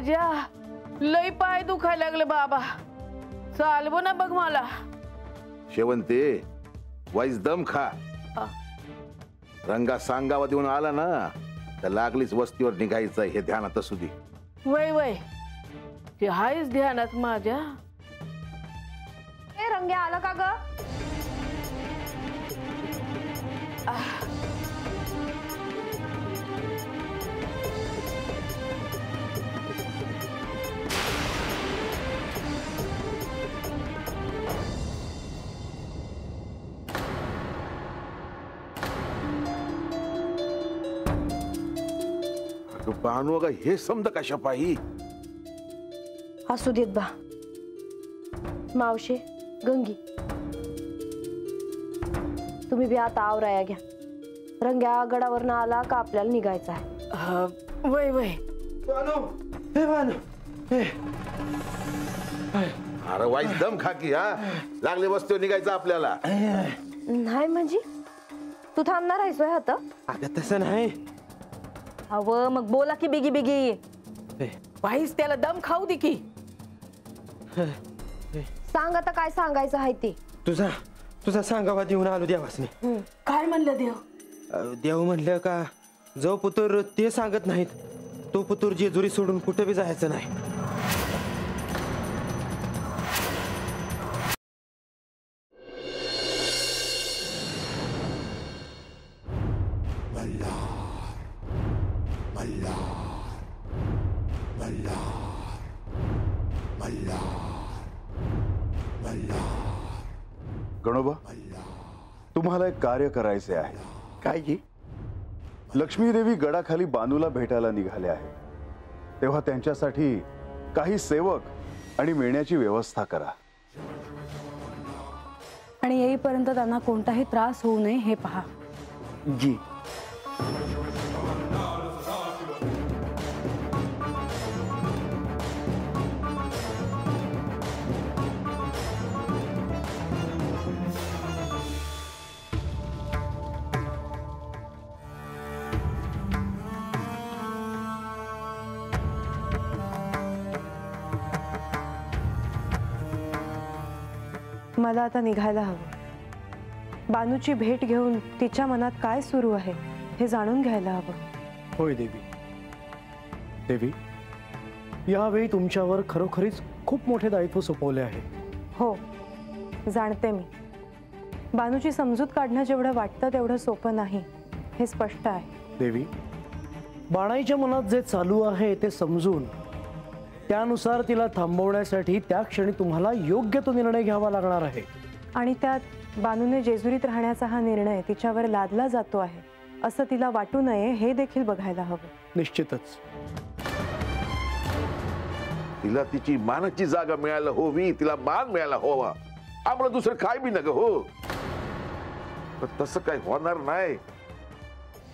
माझ्या लय पाय दुखायला लागले बाबा, चालवो ना बघ मला. शेवंते वाईस दम खा. रंगा सांगावा देऊन आला ना तर लागलीच वस्तीवर निघायचं हे ध्यानात असू दे. वय वय ते हायच ध्यानात माझ्या. ए रंग्या आला का ग? बानू का हे समज कशा पायी. असू देत बा. मावशे गंगी तुम्ही बी आता आवराया घ्या. रंग्या गडावरनं आला का आपल्याला निघायचं आहे. वय वय बानू, हे बानू, हे. अरे वाईस दम खा की. हा लागली वस्तीवर निघायचं आपल्याला. नाही म्हणजे तू थांबणार आहेस होय आता? अगं तसं नाही. अव मग बोला की बिगी बिगी. पाहिज त्याला दम खाऊ दे की. सांग आता काय सांगायचं आहे ते. तुझा सांगावा देऊन आलो देवासने. काय म्हणलं देव? देव म्हणलं का जो पुत्र ते सांगत नाहीत तो पुत्र जेजुरी सोडून कुठे बी जायचं नाही. गणोबा, तुम्हाला एक कार्य करायचे आहे. काय की? लक्ष्मी देवी गडाखाली बानूला भेटायला निघाले आहे, तेव्हा त्यांच्यासाठी काही सेवक आणि मिळण्याची व्यवस्था करा. आणि येईपर्यंत त्यांना कोणताही त्रास होऊ नये हे पहा. जी. मला आता निघायला हवं. बानूची भेट घेऊन तिच्या मनात काय सुरू आहे हे जाणून घ्यायला हवं. होय देवी. देवी, यावेळी तुमच्यावर खरोखरीच खूप मोठे दायित्व सोपवले आहे. हो जाणते मी. बानूची समजूत काढणं जेवढं वाटतं तेवढं सोपं नाही हे स्पष्ट आहे. देवी, बाणाईच्या मनात जे चालू आहे ते समजून त्यानुसार तिला थांबवण्यासाठी त्या क्षणी तुम्हाला योग्य तो निर्णय घ्यावा लागणार आहे. आणि त्यात बानूने जेजुरीत राहण्याचा हा निर्णय तिच्यावर लादला जातो आहे असं तिला वाटू नये हे देखील बघायला हवं. निश्चितच. तिला तिची मानाची जागा मिळायला हवी, तिला मान मिळायला हवा. आम्हाला दुसरं काय बी नका हो. पण तसं काही होणार नाही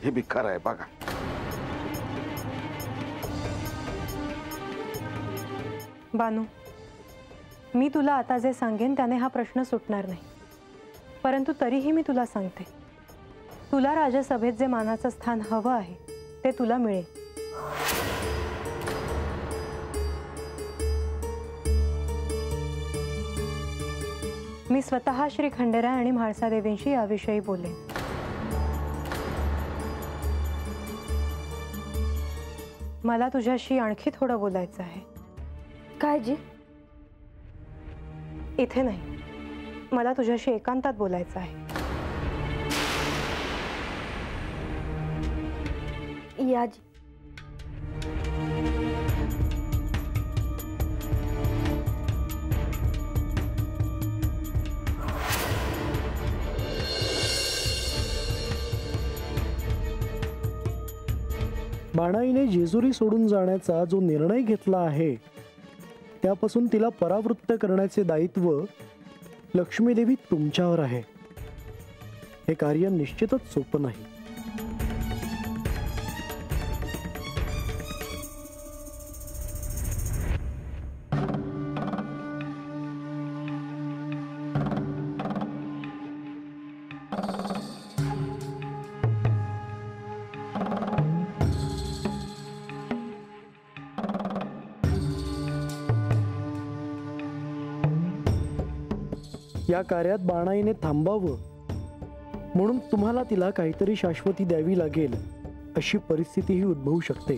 हे बी खरं आहे बघा. बानू, मी तुला आता जे सांगेन त्याने हा प्रश्न सुटणार नाही. परंतु तरीही मी तुला सांगते, तुला राजसभेत जे मानाचं स्थान हवं आहे ते तुला मिळेल. मी स्वतः श्री खंडेराय आणि म्हाळसादेवींशी याविषयी बोलेन. मला तुझ्याशी आणखी थोडं बोलायचं आहे. काय जी? इथे नाही, मला तुझ्याशी एकांतात बोलायचं आहे. या जी. बाणाईने जेजुरी सोडून जाण्याचा जो निर्णय घेतला आहे त्यापासून तिला परावृत्त करण्याचे दायित्व लक्ष्मीदेवी तुमच्यावर आहे. हे कार्य निश्चितच सोपं नाही. या कार्यात बाणाईने थांबावं म्हणून तुम्हाला तिला काहीतरी शाश्वती द्यावी लागेल अशी परिस्थितीही उद्भवू शकते.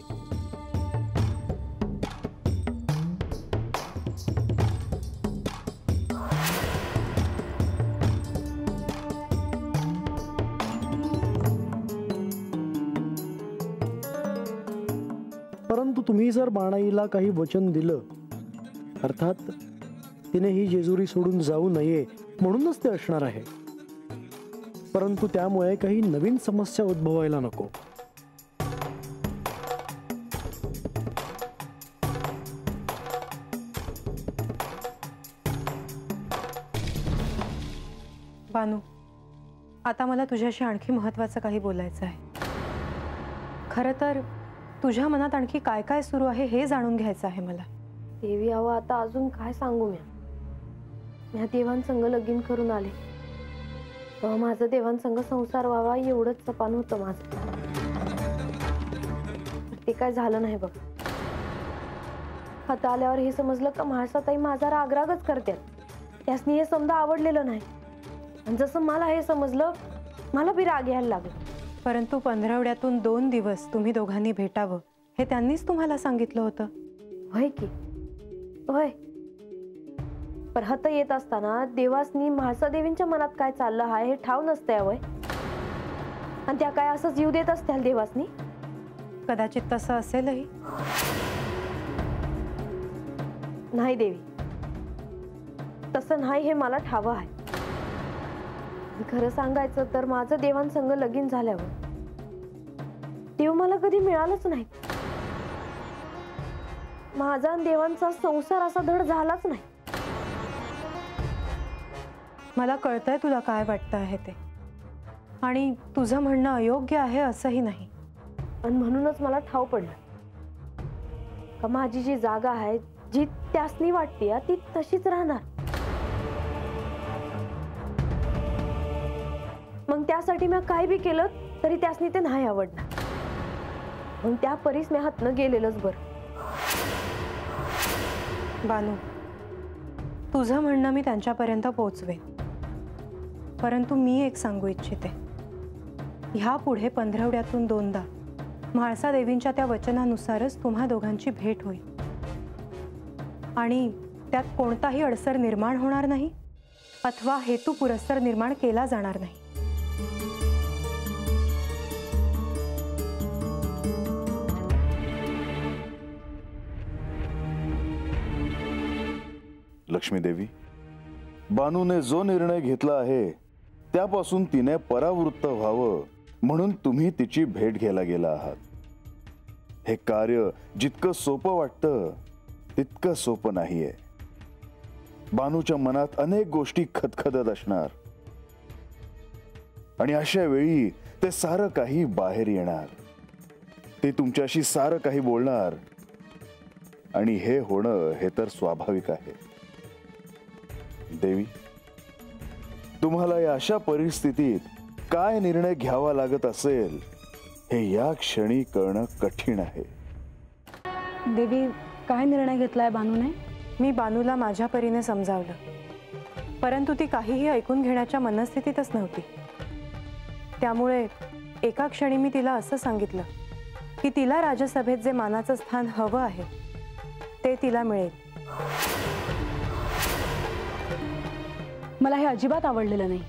परंतु तुम्ही जर बाणाईला काही वचन दिलं, अर्थात तिने ही जेजुरी सोडून जाऊ नये म्हणूनच ते असणार आहे, परंतु त्यामुळे काही नवीन समस्या उद्भवायला नको. बानू, आता मला तुझ्याशी आणखी महत्त्वाचं काही बोलायचं आहे. खरं तर तुझ्या मनात आणखी काय काय सुरू आहे हे जाणून घ्यायचं आहे मला. देवी अहो, आता अजून काय सांगू मी. ह्या देवांसंग लगीन करून आले तेव्हा माझं देवांसंग संसार व्हावा एवढंच सपान होतं माझं. ते काय झालं नाही बघ. आता आल्यावर हे समजलं का म्हाळसाताई माझा रागरागच करतात. त्यासनी हे समजा आवडलेलं नाही. आणि जसं मला हे समजलं मला बी राग यायला लागला. परंतु 15 2 दिवस तुम्ही दोघांनी भेटावं हे त्यांनीच तुम्हाला सांगितलं होतं. होय की होय. परहत येत असताना देवासनी म्हाळसा देवींच्या मनात काय चाललं आहे हे ठाव नसतंय वय. आणि त्या काय असं जीव देत असतील देवासनी. कदाचित तसं असेलही. नाही देवी, तसं नाही हे मला ठाव आहे. खरं सांगायचं तर माझं देवांसंग लगीन झाल्यावर देव मला कधी मिळालंच नाही. माझा आणि देवांचा संसार असा धड झालाच नाही. मला कळतंय तुला काय वाटतं आहे ते, आणि तुझं म्हणणं अयोग्य आहे असंही नाही. आणि म्हणूनच मला ठाव पडलं का माझी जी जागा आहे जी त्यासनी वाटते ती तशीच राहणार. मग त्यासाठी मी काय बी केलं तरी त्यासनी ते नाही आवडणार. मग त्या परीस मी हातनं गेलेलंच बरं. बानू, तुझं म्हणणं मी त्यांच्यापर्यंत पोहोचवेन, परंतु मी एक सांगू इच्छिते. ह्यापुढे 15 2दा म्हाळसा देवींच्या त्या वचनानुसारच तुम्हा दोघांची भेट होईल, आणि त्यात कोणताही अडसर निर्माण होणार नाही अथवा हेतू पुरस्सर निर्माण केला जाणार नाही. लक्ष्मी देवी, बानूने जो निर्णय घेतला आहे त्यापासून तिने परावृत्त व्हावं म्हणून तुम्ही तिची भेट घ्यायला गेला आहात. हे कार्य जितकं सोपं वाटतं तितकं सोपं नाहीये. बानूच्या मनात अनेक गोष्टी खदखदत असणार, आणि अशा वेळी ते सारं काही बाहेर येणार. ते तुमच्याशी सारं काही बोलणार, आणि हे होणं हे तर स्वाभाविक आहे. देवी, तुम्हाला या अशा परिस्थितीत काय निर्णय घ्यावा लागत असेल हे या क्षणी कळणं कठीण आहे. देवी, काय निर्णय घेतलाय बानूने? मी बानूला माझ्या परीने समजावलं, परंतु ती काहीही ऐकून घेण्याच्या मनस्थितीतच नव्हती. त्यामुळे एका क्षणी मी तिला असं सांगितलं की तिला राजसभेत जे मानाचं स्थान हवं आहे ते तिला मिळेल. मला हे अजिबात आवडलेलं नाही.